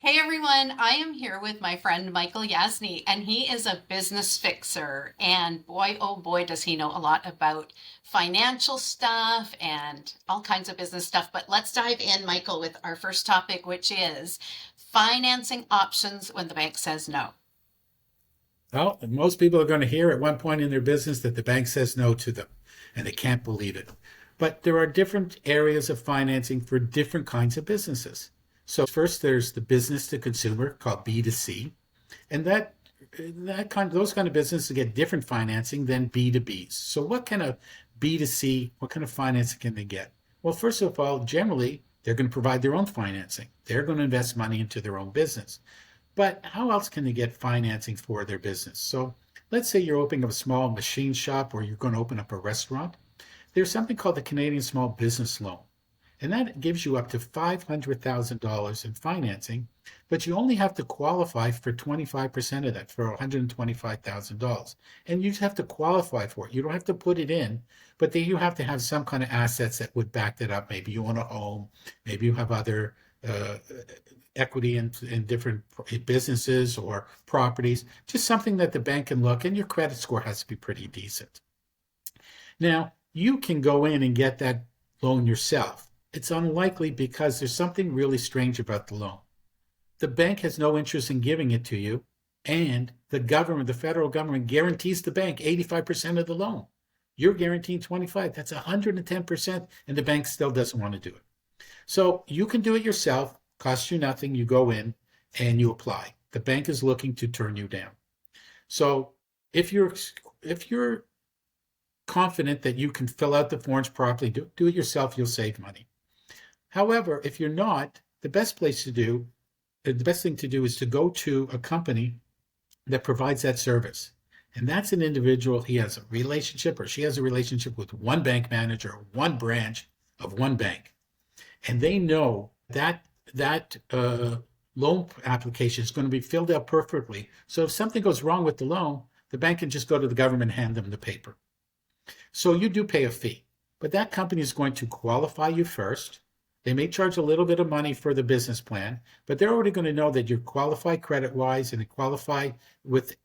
Hey everyone, I am here with my friend Michael Yasny, and he is a business fixer. And boy, oh boy, does he know a lot about financial stuff and all kinds of business stuff. But let's dive in, Michael, with our first topic, which is financing options when the bank says no. Well, most people are going to hear at one point in their business that the bank says no to them, and they can't believe it. But there are different areas of financing for different kinds of businesses. So first, there's the business to consumer called B2C, and those kind of businesses get different financing than B2Bs. So what kind of B2C, what kind of financing can they get? Well, first of all, generally, they're going to provide their own financing. They're going to invest money into their own business. But how else can they get financing for their business? So let's say you're opening up a small machine shop or you're going to open up a restaurant. There's something called the Canadian Small Business Loan. And that gives you up to $500,000 in financing, but you only have to qualify for 25% of that, for $125,000. And you just have to qualify for it. You don't have to put it in, but then you have to have some kind of assets that would back that up. Maybe you own a home, maybe you have other uh, equity in different businesses or properties, just something that the bank can look, and your credit score has to be pretty decent. Now, you can go in and get that loan yourself. It's unlikely because there's something really strange about the loan. The bank has no interest in giving it to you, and the federal government guarantees the bank 85% of the loan. You're guaranteeing 25. That's 110%, and the bank still doesn't want to do it. So you can do it yourself, costs you nothing. You go in and you apply. The bank is looking to turn you down. So if you're confident that you can fill out the forms properly, do it yourself, you'll save money. However, if you're not, the best thing to do is to go to a company that provides that service. And that's an individual, he has a relationship or she has a relationship with one bank manager or one branch of one bank. And they know that loan application is going to be filled out perfectly. So if something goes wrong with the loan, the bank can just go to the government and hand them the paper. So you do pay a fee, but that company is going to qualify you first. They may charge a little bit of money for the business plan, but they're already going to know that you're qualified credit wise and qualify with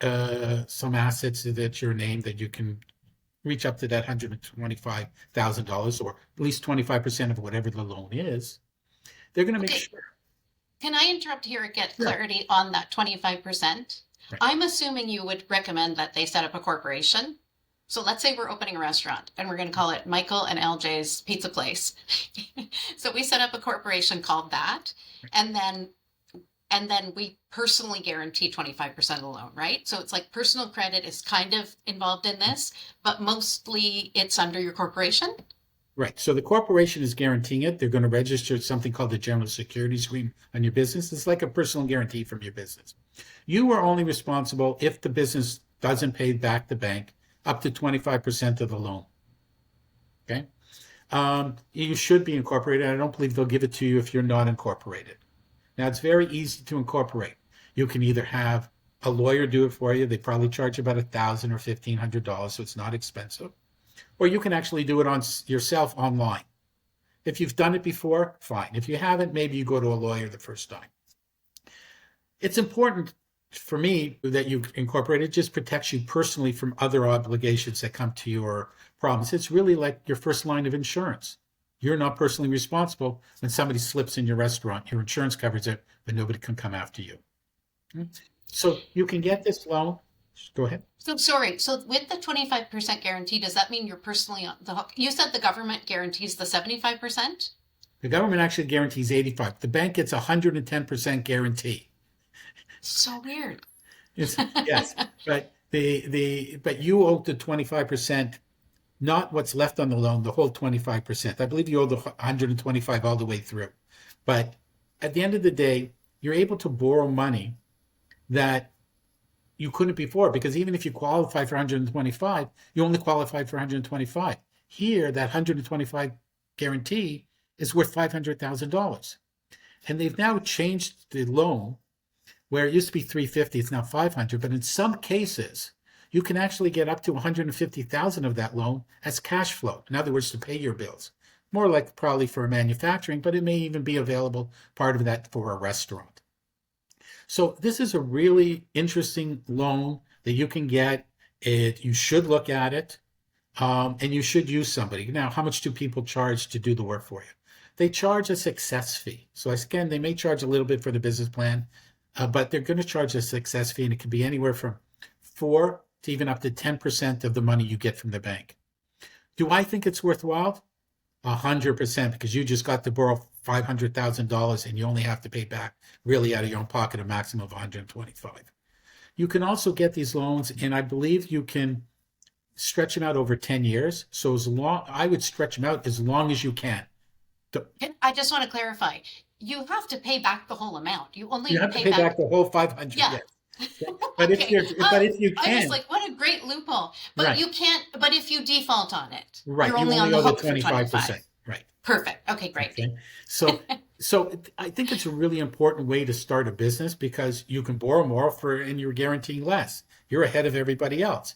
some assets that your name that you can reach up to that $125,000 or at least 25% of whatever the loan is. They're going to make Okay, sure. can I interrupt here and get Sure. clarity on that 25%? Right. I'm assuming you would recommend that they set up a corporation. So let's say we're opening a restaurant and we're going to call it Michael and LJ's Pizza Place. So we set up a corporation called that, and then we personally guarantee 25% of the loan, right? So it's like personal credit is kind of involved in this, but mostly it's under your corporation. Right. So the corporation is guaranteeing it. They're going to register something called the General Securities Agreement on your business. It's like a personal guarantee from your business. You are only responsible if the business doesn't pay back the bank up to 25% of the loan. Okay. You should be incorporated. I don't believe they'll give it to you if you're not incorporated. Now, it's very easy to incorporate. You can either have a lawyer do it for you. They probably charge about $1,000 or $1,500, so it's not expensive. Or you can actually do it on yourself online. If you've done it before, fine. If you haven't, maybe you go to a lawyer the first time. It's important for me that you incorporate it. Just protects you personally from other obligations that come to you or problems. It's really like your first line of insurance. You're not personally responsible when somebody slips in your restaurant. Your insurance covers it, but nobody can come after you. So you can get this loan. Go ahead. So sorry. So with the 25% guarantee, does that mean you're personally on the hook? You said the government guarantees the 75%? The government actually guarantees 85. The bank gets 110% guarantee. So weird. It's, yes, but but you owe the 25%, not what's left on the loan, the whole 25%. I believe you owe the 125 all the way through. But at the end of the day, you're able to borrow money that you couldn't before because even if you qualify for 125, you only qualified for 125. Here, that 125 guarantee is worth $500,000. And they've now changed the loan where it used to be 350, it's now 500. But in some cases, you can actually get up to 150,000 of that loan as cash flow. In other words, to pay your bills. More like probably for manufacturing, but it may even be available part of that for a restaurant. So this is a really interesting loan that you can get. You should look at it, and you should use somebody. Now, how much do people charge to do the work for you? They charge a success fee. So again, they may charge a little bit for the business plan, but they're going to charge a success fee, and it can be anywhere from 4 to even up to 10% of the money you get from the bank. Do I think it's worthwhile? 100%, because you just got to borrow $500,000 and you only have to pay back really out of your own pocket a maximum of 125. You can also get these loans, and I believe you can stretch them out over 10 years. So I would stretch them out as long as you can. I just want to clarify. You have to pay back the whole amount. You only have to pay back the whole 500. Yeah. Yes. But if you can, I was like, what a great loophole. But right. You can't. But if you default on it, right, you're only on the hook for 25%. Right. Perfect. Okay, great. Okay. So I think it's a really important way to start a business, because you can borrow more and you're guaranteeing less. You're ahead of everybody else.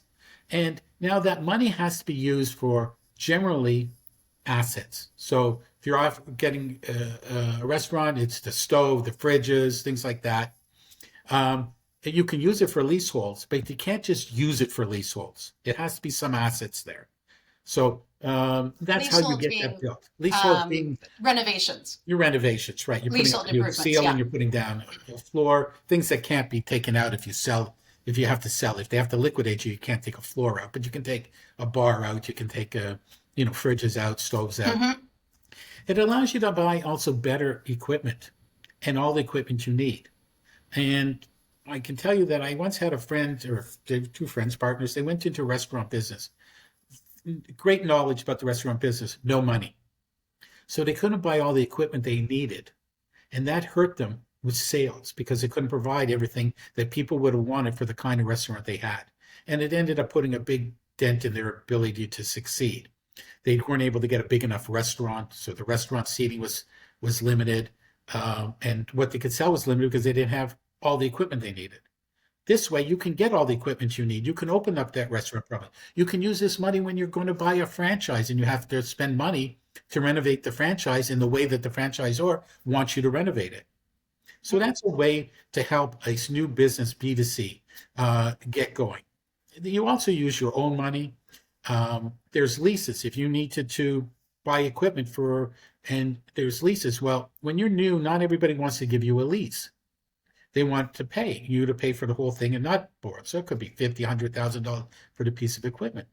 And now that money has to be used for generally assets. So if you're off getting a restaurant, it's the stove, the fridges, things like that. You can use it for leaseholds, but you can't just use it for leaseholds. It has to be some assets there. So that's how you get that built. Leasehold being renovations. Your renovations, right? You're putting ceiling, you're putting down a floor, things that can't be taken out if you sell. If you have to sell, if they have to liquidate you, you can't take a floor out, but you can take a bar out. You can take fridges out, stoves out. Mm-hmm. It allows you to buy also better equipment and all the equipment you need. And I can tell you that I once had a friend, or two friends, partners. They went into restaurant business. Great knowledge about the restaurant business, no money. So they couldn't buy all the equipment they needed. And that hurt them with sales, because they couldn't provide everything that people would have wanted for the kind of restaurant they had. And it ended up putting a big dent in their ability to succeed. They weren't able to get a big enough restaurant, so the restaurant seating was limited, and what they could sell was limited because they didn't have all the equipment they needed. This way, you can get all the equipment you need. You can open up that restaurant problem. You can use this money when you're going to buy a franchise and you have to spend money to renovate the franchise in the way that the franchisor wants you to renovate it. So that's a way to help a new business, B2C, get going. You also use your own money. There's leases. If you need to buy equipment and there's leases. Well, when you're new, not everybody wants to give you a lease. They want to pay you to pay for the whole thing and not borrow. So it could be $50,000, $100,000 for the piece of equipment.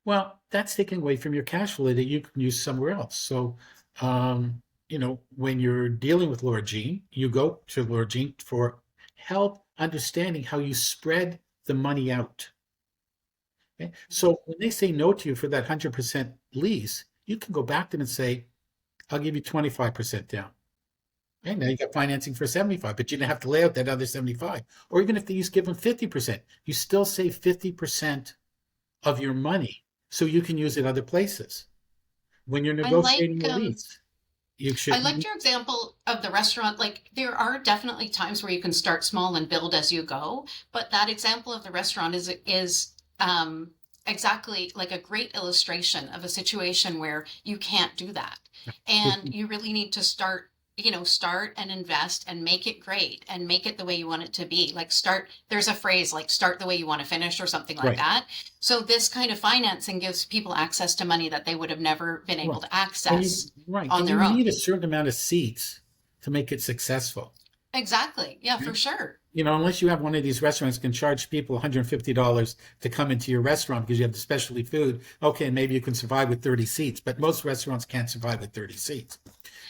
Well, that's taken away from your cash flow that you can use somewhere else. So, when you're dealing with Laura-Jean, you go to Laura-Jean for help understanding how you spread the money out. Okay? So when they say no to you for that 100% lease, you can go back to them and say, I'll give you 25% down. Okay, now you got financing for 75, but you didn't have to lay out that other 75. Or even if they give them 50%, you still save 50% of your money so you can use it other places. When you're negotiating a lease, you should. I liked your example of the restaurant. Like, there are definitely times where you can start small and build as you go, but that example of the restaurant is exactly like a great illustration of a situation where you can't do that. And you really need to start and invest and make it great and make it the way you want it to be. Like there's a phrase like start the way you want to finish or something like that. So this kind of financing gives people access to money that they would have never been able to access on their own. You need a certain amount of seats to make it successful. Exactly. Yeah, for sure. Unless you have one of these restaurants that can charge people $150 to come into your restaurant because you have the specialty food. Okay, maybe you can survive with 30 seats, but most restaurants can't survive with 30 seats.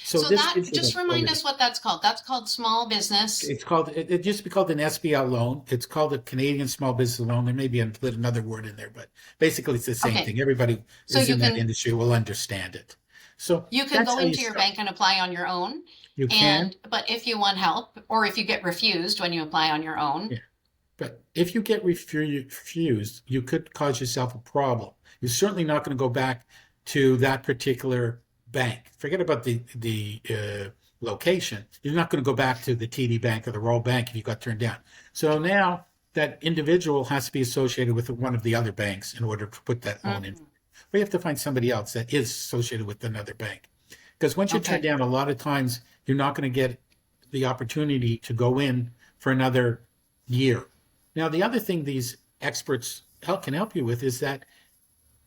So that just remind us what that's called. That's called small business. It used to be called an SBL loan. It's called a Canadian Small Business Loan. There may be another word in there, but basically it's the same thing. Everybody who's in that industry will understand it. So you can go into your bank and apply on your own. You can. But if you want help, or if you get refused when you apply on your own. Yeah. But if you get refused, you could cause yourself a problem. You're certainly not going to go back to that particular bank. Forget about the location. You're not going to go back to the TD Bank or the Royal Bank if you got turned down. So now that individual has to be associated with one of the other banks in order to put that loan in. We have to find somebody else that is associated with another bank. Because once you're turned down, a lot of times you're not going to get the opportunity to go in for another year. Now, the other thing these experts can help you with is that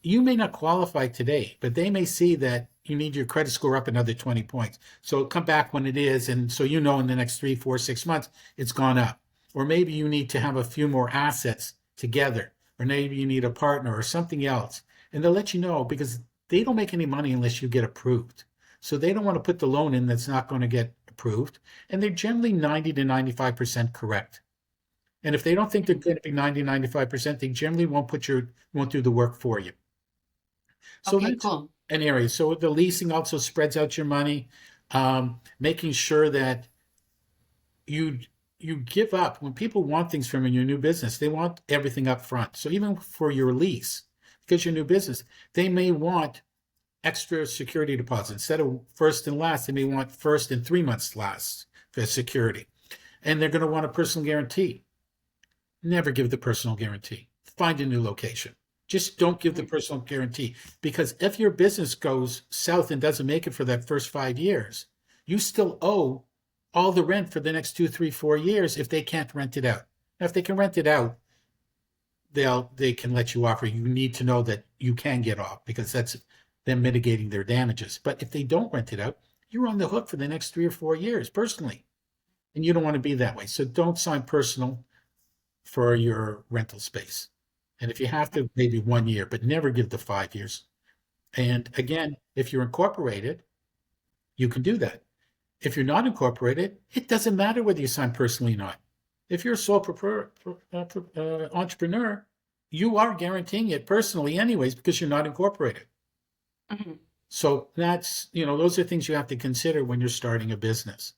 you may not qualify today, but they may see that you need your credit score up another 20 points. So come back when it is. And so, in the next 3, 4, 6 months, it's gone up. Or maybe you need to have a few more assets together, or maybe you need a partner or something else. And they'll let you know, because they don't make any money unless you get approved. So they don't want to put the loan in that's not going to get approved. And they're generally 90 to 95% correct. And if they don't think they're going to be 90, 95%, they generally won't do the work for you. So Okay, that's cool. an area. So the leasing also spreads out your money, making sure that you give up. When people want things from your new business, they want everything up front. So even for your lease, because your new business, they may want extra security deposits. Instead of first and last, they may want first and 3 months last for security. And they're going to want a personal guarantee. Never give the personal guarantee. Find a new location. Just don't give the personal guarantee, because if your business goes south and doesn't make it for that first 5 years, you still owe all the rent for the next 2, 3, 4 years if they can't rent it out. Now, if they can rent it out, they can let you off, or you need to know that you can get off, because that's them mitigating their damages. But if they don't rent it out, you're on the hook for the next 3 or 4 years personally, and you don't want to be that way. So don't sign personal for your rental space. And if you have to, maybe 1 year, but never give the 5 years. And again, if you're incorporated, you can do that. If you're not incorporated, it doesn't matter whether you sign personally or not. If you're a sole entrepreneur, you are guaranteeing it personally anyways, because you're not incorporated. Mm-hmm. So that's, those are things you have to consider when you're starting a business.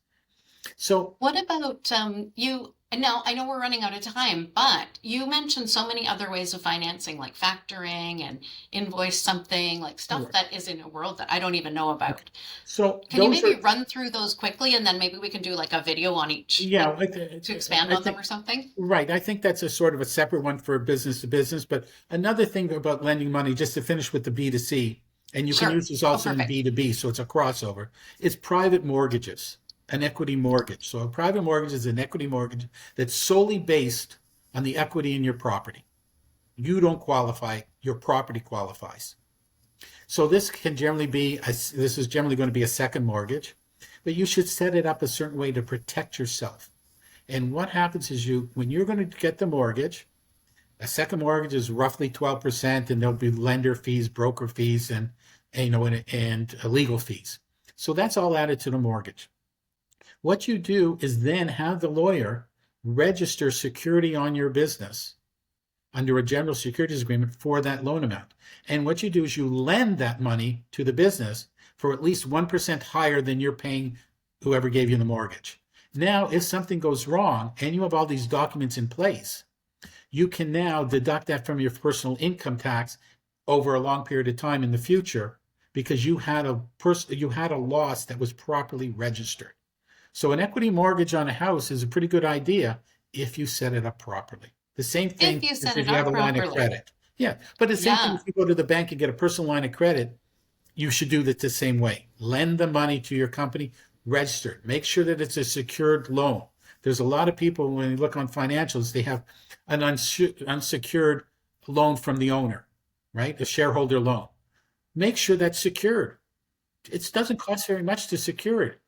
So what about you? Now, I know we're running out of time, but you mentioned so many other ways of financing, like factoring and invoice something, like stuff that is in a world that I don't even know about. So can you maybe run through those quickly, and then maybe we can do like a video on each, to expand on them or something? Right. I think that's a sort of a separate one for business to business. But another thing about lending money, just to finish with the B2C, and you can use this also in B2B, so it's a crossover, is private mortgages. An equity mortgage. So a private mortgage is an equity mortgage that's solely based on the equity in your property. You don't qualify, your property qualifies. So this can generally be, this is generally going to be a second mortgage, but you should set it up a certain way to protect yourself. And what happens is when you're going to get the mortgage, a second mortgage is roughly 12%, and there'll be lender fees, broker fees, and legal fees. So that's all added to the mortgage. What you do is then have the lawyer register security on your business under a general securities agreement for that loan amount. And what you do is you lend that money to the business for at least 1% higher than you're paying whoever gave you the mortgage. Now, if something goes wrong and you have all these documents in place, you can now deduct that from your personal income tax over a long period of time in the future, because you had a loss that was properly registered. So an equity mortgage on a house is a pretty good idea if you set it up properly. The same thing if you have a line of credit. Yeah, but the same thing if you go to the bank and get a personal line of credit, you should do that the same way. Lend the money to your company, register it. Make sure that it's a secured loan. There's a lot of people, when you look on financials, they have an unsecured loan from the owner, right? A shareholder loan. Make sure that's secured. It doesn't cost very much to secure it.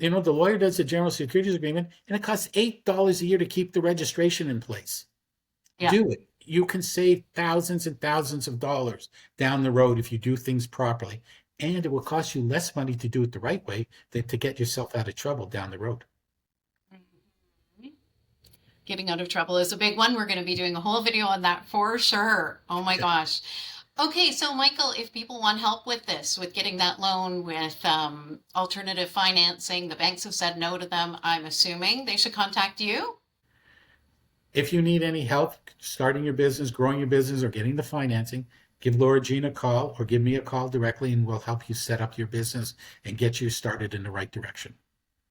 The lawyer does a general securities agreement, and it costs $8 a year to keep the registration in place. Yeah. Do it. You can save thousands and thousands of dollars down the road if you do things properly. And it will cost you less money to do it the right way than to get yourself out of trouble down the road. Getting out of trouble is a big one. We're going to be doing a whole video on that for sure. Oh my gosh. Okay, so Michael, if people want help with this, with getting that loan, with alternative financing, the banks have said no to them, I'm assuming they should contact you? If you need any help starting your business, growing your business, or getting the financing, give Laura-Jean a call or give me a call directly, and we'll help you set up your business and get you started in the right direction.